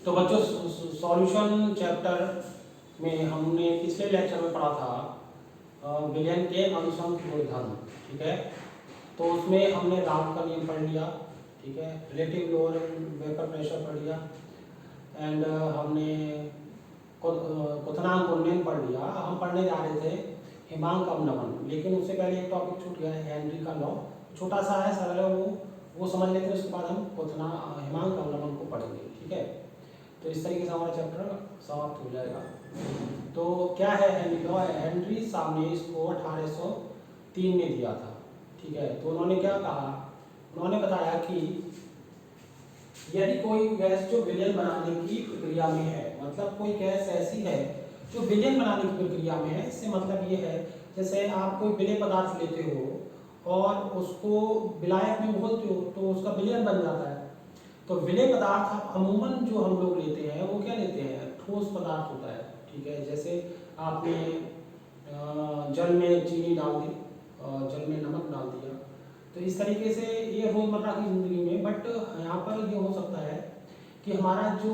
तो बच्चों solution chapter में हमने पिछले लेक्चर में पढ़ा था विलयन के अनुसंध गुणधर्म। ठीक है, तो उसमें हमने राउथ का नियम पढ़ लिया। ठीक है, रिलेटिव लोअर वेपर प्रेशर पढ़ लिया एंड हमने क्वथनांक गुणन पढ़ लिया। हम पढ़ने जा रहे थे हिमांक अवनमन, लेकिन उससे पहले एक टॉपिक छूट गया है, हेनरी का लॉ। छोटा सा है, सरल है, वो समझ लेते हैं। उसके बाद हम हिमांक अवनमन को पढ़ेंगे। ठीक है, तो इस तरीके से हमारा चैप्टर समाप्त हो जाएगा। तो क्या है हेनरी लॉ? हेनरी सामने इसको 1803 में दिया था। ठीक है, तो उन्होंने क्या कहा? उन्होंने बताया कि यदि कोई गैस जो विलयन बनाने की प्रक्रिया में है, मतलब कोई गैस ऐसी है जो विलयन बनाने की प्रक्रिया में है, इससे मतलब ये है जैसे आप कोई विलय पदार्थ लेते हो और उसको विलायक में घोलते हो तो उसका विलयन बन जाता है। तो विलय पदार्थ अमूमन जो हम लोग लेते हैं वो क्या लेते हैं? ठोस पदार्थ होता है। ठीक है, जैसे आपने जल में चीनी डाल दी, जल में नमक डाल दिया, तो इस तरीके से ये रोजमर्रा की जिंदगी में। बट यहाँ पर ये हो सकता है कि हमारा जो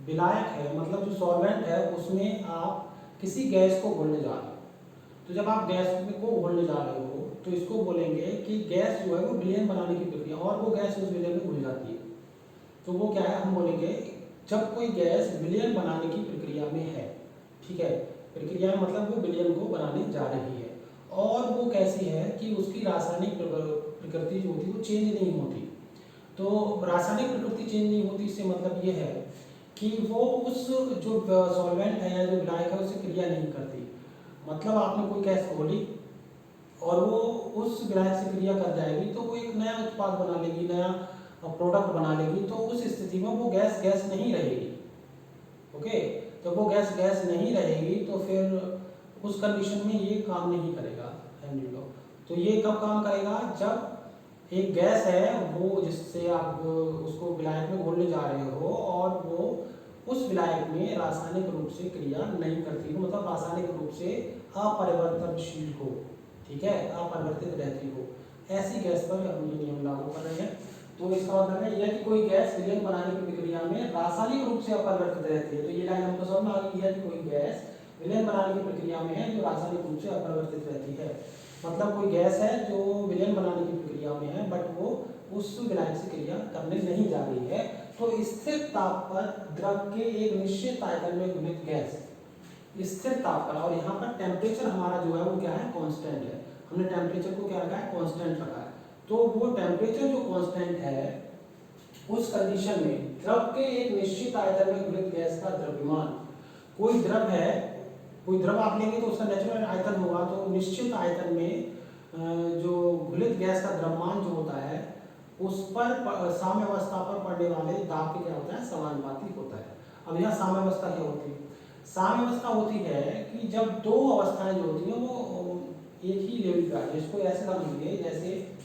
विलायक है, मतलब जो सॉल्वेंट है, उसमें आप किसी गैस को घोलने जा रहे हो। तो जब आप गैस को घोलने जा रहे हो तो इसको बोलेंगे कि गैस जो है वो विलयन बनाने की प्रक्रिया, और वो गैस उस विलयन में घुल जाती है। तो वो क्या है? हम बोलेंगे जब कोई गैस विलयन बनाने की प्रक्रिया में है। ठीक है, प्रक्रिया मतलब वो विलयन को बनाने जा रही है, और वो कैसी है कि उसकी रासायनिक प्रकृति जो होती है वो चेंज नहीं होती। तो रासायनिक प्रकृति चेंज नहीं होती, इससे मतलब ये है कि वो उस जो सॉल्वेंट है या जो विलायक है उससे क्रिया नहीं करती। मतलब आपने कोई गैस खोली और वो उस विलायक से क्रिया कर जाएगी तो वो एक नया उत्पाद बना लेगी, नया प्रोडक्ट बना लेगी। तो उस स्थिति में वो गैस गैस नहीं रहेगी। ओके, तो वो गैस गैस नहीं रहेगी तो फिर उस कंडीशन में ये काम नहीं करेगा हेनरी लॉ। तो ये कब काम करेगा? जब एक गैस है वो जिससे आप उसको विलायक में घोलने जा रहे हो और वो उस विलायक में रासायनिक रूप से क्रिया नहीं करती हो, मतलब रासायनिक रूप से अपरिवर्तनशील हो। ठीक है, अपरिवर्तित रहती हो, ऐसी गैस पर हम ये नियम लागू कर रहे हैं। तो इसका मतलब है यदि कोई गैस विलयन बनाने की प्रक्रिया में रासायनिक रूप से अपरिवर्तित रहती है, तो ये लाइन हमको समझ में आ गई है कि कोई गैस विलयन बनाने की प्रक्रिया में है जो रासायनिक रूप से अपरिवर्तित रहती है। मतलब कोई गैस है जो विलयन बनाने की प्रक्रिया में है बट वो उस विलायक से क्रिया करने नहीं जा रही है। तो स्थिर ताप पर द्रव के एक निश्चित आयतन में घुलित गैस, स्थिर ताप पर, और यहाँ पर टेम्परेचर हमारा जो है वो क्या है? कांस्टेंट है। हमने टेम्परेचर को क्या रखा है? कांस्टेंट रखा है। तो वो टेम्परेचर जो कांस्टेंट है उस कंडीशन में द्रव के एक निश्चित आयतन में घुलित गैस का द्रव्यमान, कोई द्रव है, कोई द्रव आप लेंगे तो उसका नेचुरल आयतन होगा, तो निश्चित आयतन में जो घुलित गैस का द्रव्यमान जो होता है उस पर साम्यावस्था पर पड़ने वाले दाब के क्या होता है? समानुपाती होता है। अब यहाँ साम्यावस्था क्या होती है? साम्यावस्था होती है कि जब दो अवस्थाएं जो होती हैं वो एक ही लेवल का है। इसको ऐसे समझिए, जैसे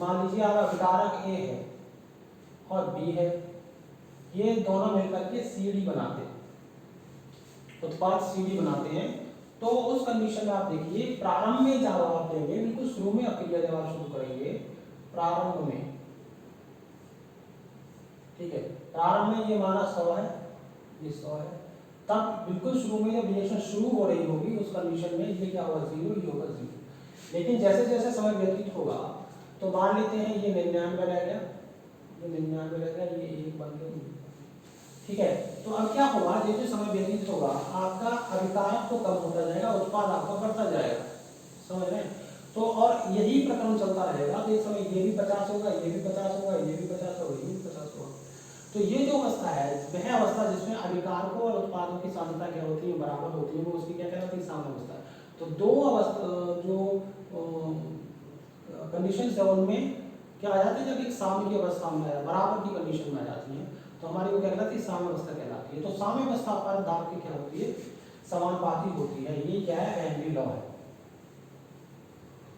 मान लीजिए आप अभिकारक ए है और बी है, ये दोनों मिलकर के सीडी बनाते हैं, उत्पाद सीडी बनाते हैं। तो उस कंडीशन में आप देखिए प्रारंभ में जब आप देंगे, बिल्कुल शुरू में क्रिया जब आप शुरू करेंगे प्रारंभ में, ठीक है, प्रारंभ में ये माना 100 है, ये 100 है, तब बिल्कुल शुरू में जब रिएक्शन शुरू हो रही होगी उस कंडीशन में ये क्या होगा? 0, ये होगा 0। लेकिन जैसे जैसे समय व्यतीत होगा तो मान लेते हैं ये 99 रह गया, ये 99 रह गया, ये 1 बन गया। ठीक है, तो अब क्या होगा? जैसे समय व्यतीत होगा आपका अभिकारक तो कम होता जाएगा, उत्पाद आपका बढ़ता जाएगा। समझ रहे हैं? तो और यही प्रक्रम चलता रहेगा। तो एक समय ये भी 50 होगा, ये भी 50 होगा, ये भी 50 होगा, ये भी 50 होगा। तो ये जो अवस्था है वह अवस्था जिसमें अभिकारकों और उत्पादों की सांद्रता क्या होती है? बराबर होती है, वो उसकी क्या कहलाती है? साम्यावस्था। तो दो अवस्था जो कंडीशन है उनमें क्या आ जाती है? जब एक साम्य की अवस्था में बराबर की कंडीशन में आ जाती है तो हमारी वो क्या कहलाती है? साम्यावस्था कहलाती है। तो साम्यावस्था पर दाब की क्या होती है? समानुपाती होती है। ये क्या है? हेनरी लॉ है।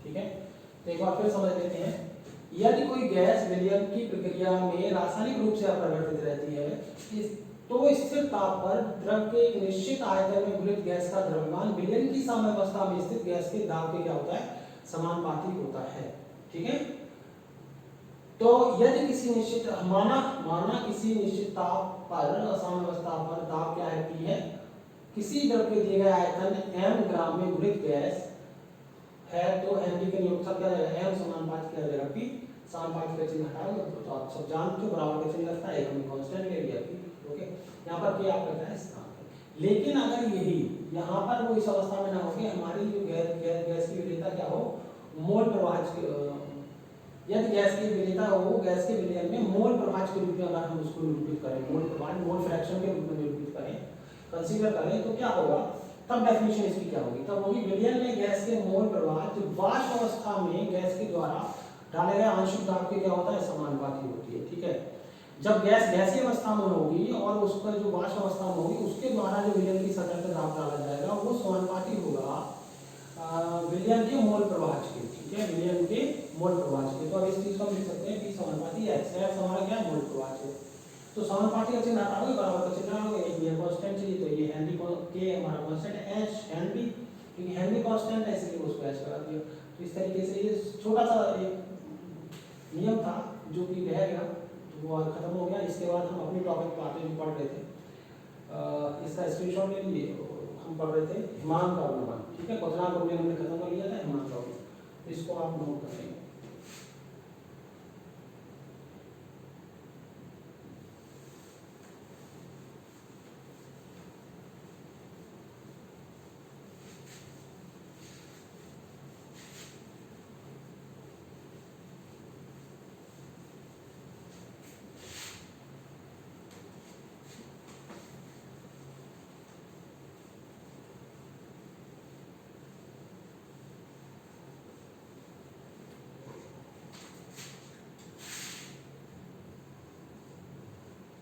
ठीक है, तो एक बार फिर समझ लेते हैं। यदि कोई गैस विलयन की प्रक्रिया में रासायनिक रूप से अपरिवर्तित रहती है तो स्थिर ताप पर द्रव के एक निश्चित आयतन में घुलित गैस का द्रव्यमान विलयन की साम्यावस्था में स्थित गैस के दाब के क्या होता है? समानुपाती होता है। ठीक है, तो यदि किसी निश्चित माना किसी निश्चित ताप पर साम्यावस्था पर दाब क्या है, P है, किसी द्रव के दिए गए आयतन m ग्राम में घुलित गैस है तो हेनरी के नियम क्या जाएगा, m समानुपाती क्या जाएगा, P समानुपाती का चिन्ह हटाओगे तो आप सब जानते हो बराबर का चिन्ह लगता है, एक हमने कांस्टेंट ले लिया P, ओके। यहाँ पर क्या आप लगता है स्थान है। लेकिन अगर यही यहाँ पर वो इस अवस्था में ना हो कि हमारी जो गैस की विलेयता क्या हो, मोल प्रवाह, यदि गैस की विलेयता हो, गैस के विलयन में मोल प्रवाह के रूप में अगर हम उसको निरूपित करें, मोल प्रवाह मोल फ्रैक्शन के रूप में निरूपित करें, कंसीडर करें, तो क्या होगा, तब डेफिनेशन इसकी क्या होगी, तब होगी विलयन में गैस के मोल प्रवाह जो वाष्प अवस्था में गैस के द्वारा डाले गए आंशिक दाब के क्या होता है, समानुपाती होती है, ठीक है। जब गैस गैसीय अवस्था में होगी और उसका जो वाष्प अवस्था में होगी उसके द्वारा जो विलयन की सतह पर दाब डाला जाएगा वो समानुपाती होगा विलयन के मोल प्रवाह के, ठीक है, विलयन के मोल प्रवाह के। तो अब इस चीज को हम लिख सकते हैं P समानुपाती x, x हमारा क्या है, मोल प्रवाह है। तो समानुपाती का चिन्ह हटाओगे, बराबर का चिन्ह हटाओगे, ये कांस्टेंट चाहिए तो ये हेनरी के हमारा कांस्टेंट है h हेनरी, क्योंकि हेनरी कांस्टेंट है इसलिए उसको h लगा दिया। तो इस तरीके से ये छोटा सा एक नियम था जो कि रह गया, तो वो खत्म हो गया। इसके बाद हम अपनी टॉपिक पे आते हुए पढ़ रहे थे, इसका स्क्रीनशॉट ले लीजिए, हम पढ़ रहे थे हिमांक का अवनमन, ठीक है, क्वथनांक अवनमन हमने खत्म कर लिया था, हिमांक का अवनमन, इसको आप नोट कर लेंगे।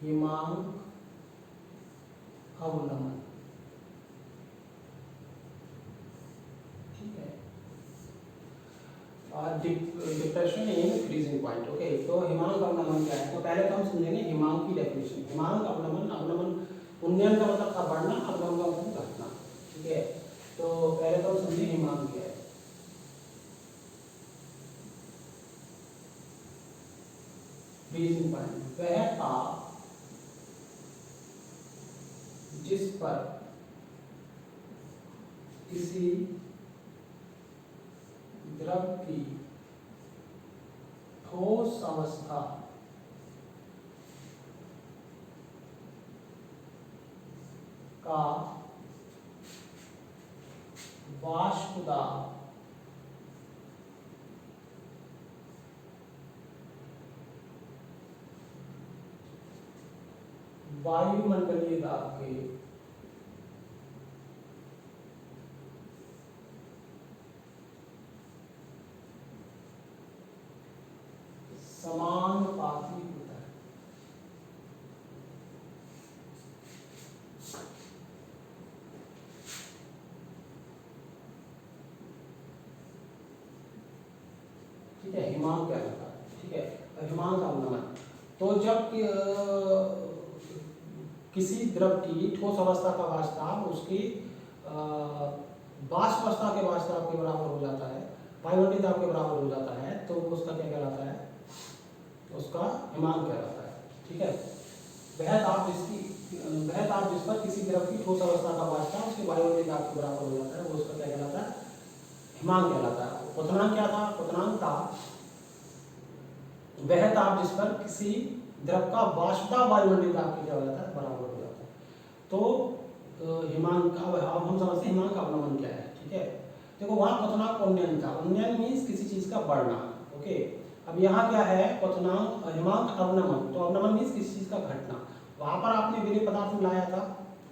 हिमांक अवनमन, ठीक है, depression in freezing point, okay. तो हिमांक अवनमन क्या है, तो पहले तो हम समझेंगे हिमांक की डेफिनेशन। हिमांक अवनमन, अवनमन उन्नयन का मतलब था बढ़ना, अवनमन का मतलब घटना, ठीक है। तो पहले तो हम समझें हिमांक क्या है। फ्रीजिंग पॉइंट वह ताप जिस पर किसी द्रव की ठोस अवस्था का वाष्प दाब वायुमंडलीय दाब के समानुपाती होता है। ठीक है, हिमांक क्या होता है, ठीक है, हिमांक अवनमन। तो जब किसी द्रव की ठोस अवस्था का वाष्प उसकी वाष्प अवस्था के वाष्प के बराबर हो जाता है, वायुमंडलीय दाब के बराबर हो जाता है, तो उसका क्या कहलाता है, उसका हिमांक कहलाता है, ठीक है। वह ताप जिस पर किसी द्रव की ठोस अवस्था का वाष्प उसके वायुमंडलीय दाब के बराबर हो जाता है, वो उसका क्या कहलाता है, हिमांक कहलाता है। क्वथनांक क्या था, क्वथनांक था वह ताप जिस पर किसी द्रव का वाष्प दाब वायुमंडलीय दाब के क्या हो जाता है, बराबर हो जाता है। तो हिमांक का अब हम समझते हैं हिमांक अवनमन क्या है, ठीक है। देखो वहां क्वथनांक उन्नयन था, उन्नयन मीन्स किसी चीज का बढ़ना, ओके। अब यहाँ क्या है, क्वथनांक हिमांक अवनमन, तो अवनमन मीन्स किसी चीज का घटना। वहां पर आपने विलेय पदार्थ मिलाया था,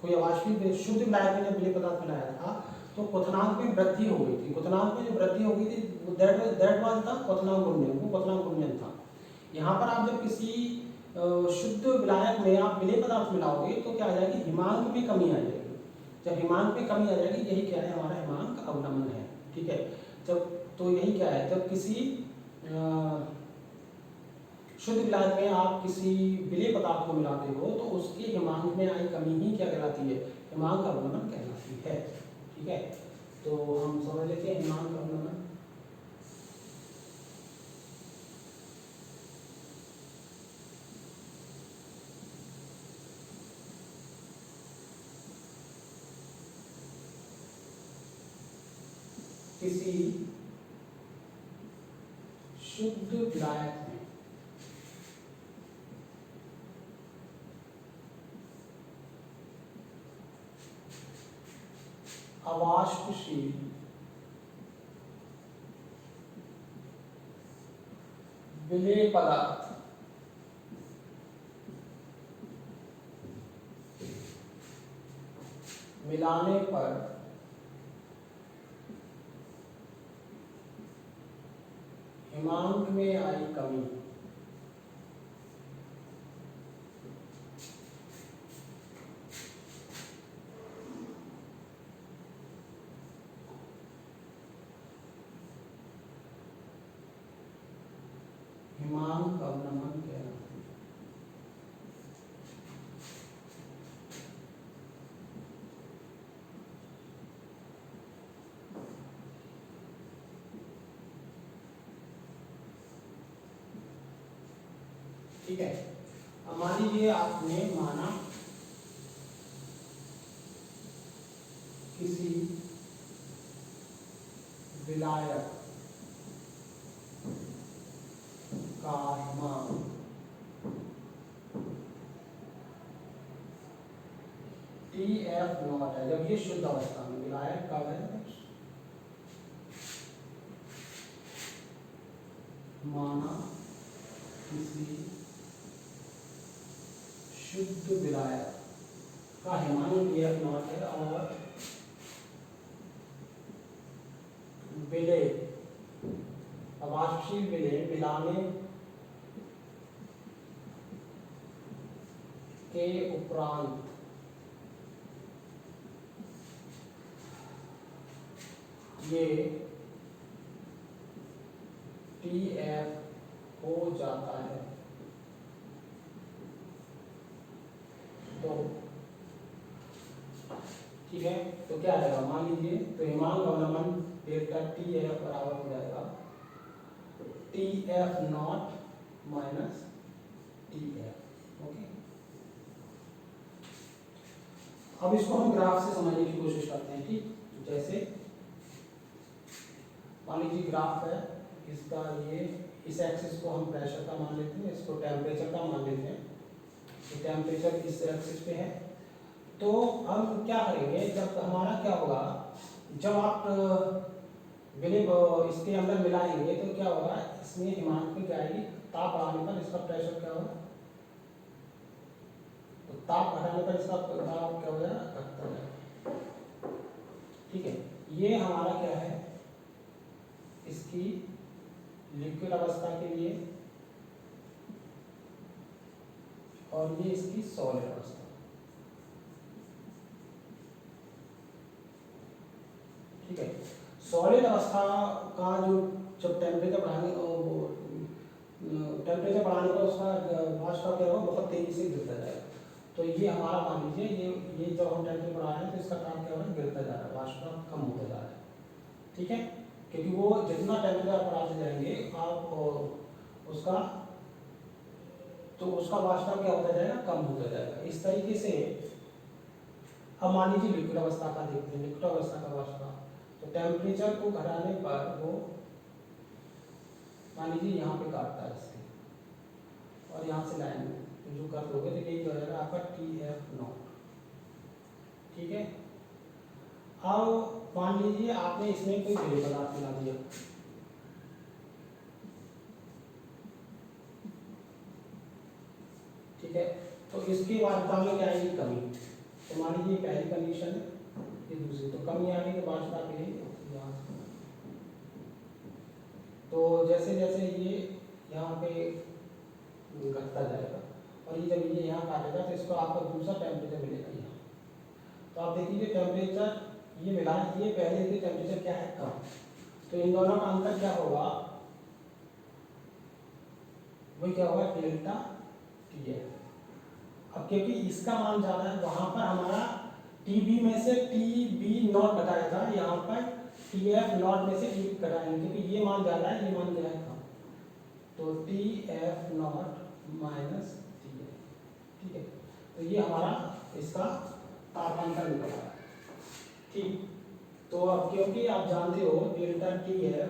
कोई अवाष्पीय शुद्ध विलायक में विलेय पदार्थ मिलाया था, तो क्वथनांक में वृद्धि हो गई थी। क्वथनांक में जो वृद्धि हो गई थी दैट वाज द क्वथनांक उन्नयन, वो क्वथनांक उन्नयन था। यहाँ पर आप जब किसी शुद्ध विलायक में आप विलेय पदार्थ मिलाओगे तो क्या आ जाएगी, हिमांक में कमी आ जाएगी। जब हिमांक में कमी आ जाएगी, यही क्या है, हमारा हिमांक अवनमन है, ठीक है। जब तो यही क्या है, जब किसी शुद्ध विलायक में आप किसी विलेय पदार्थ को मिलाते हो तो उसके हिमांक में आई कमी ही क्या कहलाती है, हिमांक अवनमन कहलाती है, ठीक है। तो हम समझ लेते हैं हिमांक अवनमन। किसी शुद्ध विलायक में अवाष्पशील विलेय पदार्थ मिलाने पर हिमांक में आई कमी हिमांक अवनमन कहलाती है। ठीक है, अब मान लीजिए आपने माना किसी विलायक का हिमांक TF0 है, जब ये शुद्ध अवस्था में विलायक कब है, माना किसी शुद्ध विलायक का हिमांक TF0 है और विलेय अवाष्पशील विलेय मिलाने के उपरांत ये TF हो जाता है, तो ठीक है, तो क्या आएगा, मान लीजिए तो हिमांक अवनमन डेल्टा TF बराबर हो जाएगा TF0 माइनस TF। ओके, अब इसको हम ग्राफ से समझने की कोशिश करते हैं। ठीक, जैसे मान लीजिए ग्राफ है इसका, ये इस एक्सिस को हम प्रेशर का मान लेते हैं, इसको टेम्परेचर का मान लेते हैं। ये टेम्परेचर इस एक्सिस पे है, तो हम क्या करेंगे, जब हमारा क्या होगा, जब आप विलेय इसके अंदर मिलाएंगे तो क्या होगा, इसमें हिमांक में क्या आएगी, ताप बढ़ाने पर इसका प्रेशर क्या होगा, तो ताप घटाने पर इसका ताप क्या हो जाएगा, घटता जाएगा। ठीक है, ये हमारा क्या है, इसकी लिक्विड अवस्था के लिए और ये इसकी सॉलिड अवस्था। ठीक है, सॉलिड अवस्था का जो जब टेम्परेचर बढ़ाने पर उसका वाष्प क्या होगा, बहुत तेजी से गिरता जाएगा। तो ये हमारा मान लीजिए ये जब हम टेम्परेचर बढ़ा रहे हैं तो इसका ताप क्या हो रहा है, गिरता जा रहा है, वाष्प कम होता जा रहा है। ठीक है, क्योंकि वो जितना टेम्परेचर बढ़ाते जाएंगे आप उसका, तो उसका वाष्प क्या होता जाएगा, कम होता जाएगा। इस तरीके से अब मान लीजिए लिक्विड अवस्था का देखते हैं, लिक्विड अवस्था का वाष्प, तो टेम्परेचर को घटाने पर वो मान लीजिए यहाँ पे काटता है इससे और यहाँ से लाइन में, तो जो कट होगा तो यही हो जाएगा आपका TF0। ठीक है, अब मान लीजिए आपने इसमें कोई विलेय पदार्थ मिला दिया, ठीक है, तो इसकी वाष्पता में क्या आएगी, कमी। तो मान लीजिए पहली कंडीशन है, ये दूसरी, तो कमी आने के वाष्पता के लिए तो जैसे जैसे ये यहाँ पे घटता जाएगा और ये जब ये यहाँ काटेगा तो इसको आपको दूसरा टेम्परेचर मिलेगा यहाँ। तो आप देखिए टेम्परेचर ये मिला, ये पहले के टेम्परेचर क्या है, कम, तो इन दोनों का अंतर क्या होगा, वही क्या होगा, डेल्टा TF। अब क्योंकि इसका मान ज़्यादा है, वहाँ पर हमारा TB में से TB0 बताया था, यहाँ पर TF0 में से एक घटाएंगे, क्योंकि ये मान ज़्यादा है, ये मान क्या है, कम, तो TF0 माइनस TF। ठीक है, तो ये हमारा इसका तापांतर निकल रहा है। ठीक, तो अब क्योंकि आप जानते हो डेल्टा टी है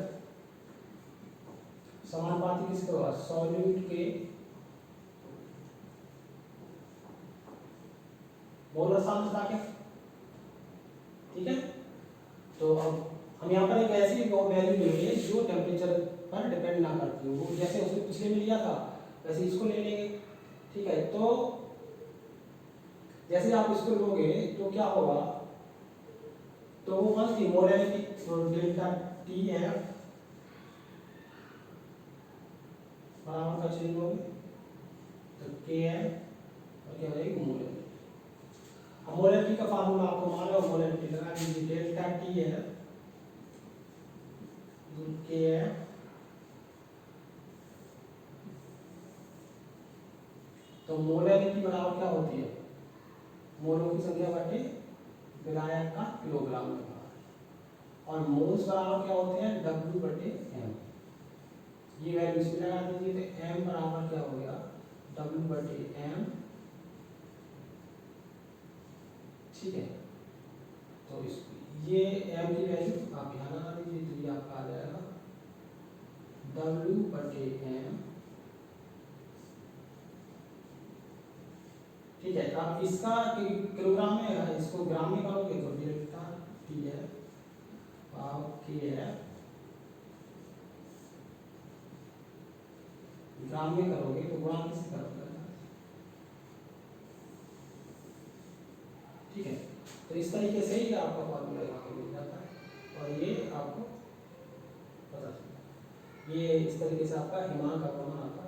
समानुपाती किसके होगा, सॉल्यूट के मोलर सांद्रता के, ठीक है। तो अब हम यहाँ पर एक ऐसी वैल्यू लेंगे जो टेम्परेचर पर डिपेंड ना करती हो, वो जैसे उसने पिछले में लिया था वैसे इसको ले लेंगे, ठीक है। तो जैसे आप इसको लोगे तो क्या होगा, तो वो कौन सी मोलैरिटी, तो डेल्टा टी एफ बराबर का चेंज होगा तो के एफ और क्या हो जाएगी मोलैरिटी। अब मोलैरिटी का फार्मूला आपको मालूम है, मोलैरिटी लगा दीजिए, डेल्टा टी एफ के एफ तो मोलैरिटी बराबर क्या होती है, मोलों की संख्या बटे विलायक का किलोग्राम में भार, और मोल्स बराबर क्या होते हैं W बटे M। ये वैल्यू इसमें लगा दीजिए तो M बराबर क्या हो गया W बटे M, ठीक है। तो इस ये M की वैल्यू आप यहाँ लगा दीजिए तो ये आपका आ जाएगा W बटे M, ठीक है। अब इसका किलोग्राम में है, इसको ग्राम में करोगे तो डेल्टा टी है पाव के है, ग्राम में करोगे तो गुणा किससे करोगे, ठीक है। तो इस तरीके से ही आपका फॉर्मूला यहाँ पे मिल जाता है और ये आपको पता चलता है। ये इस तरीके से आपका हिमांक अवक्रमण आपका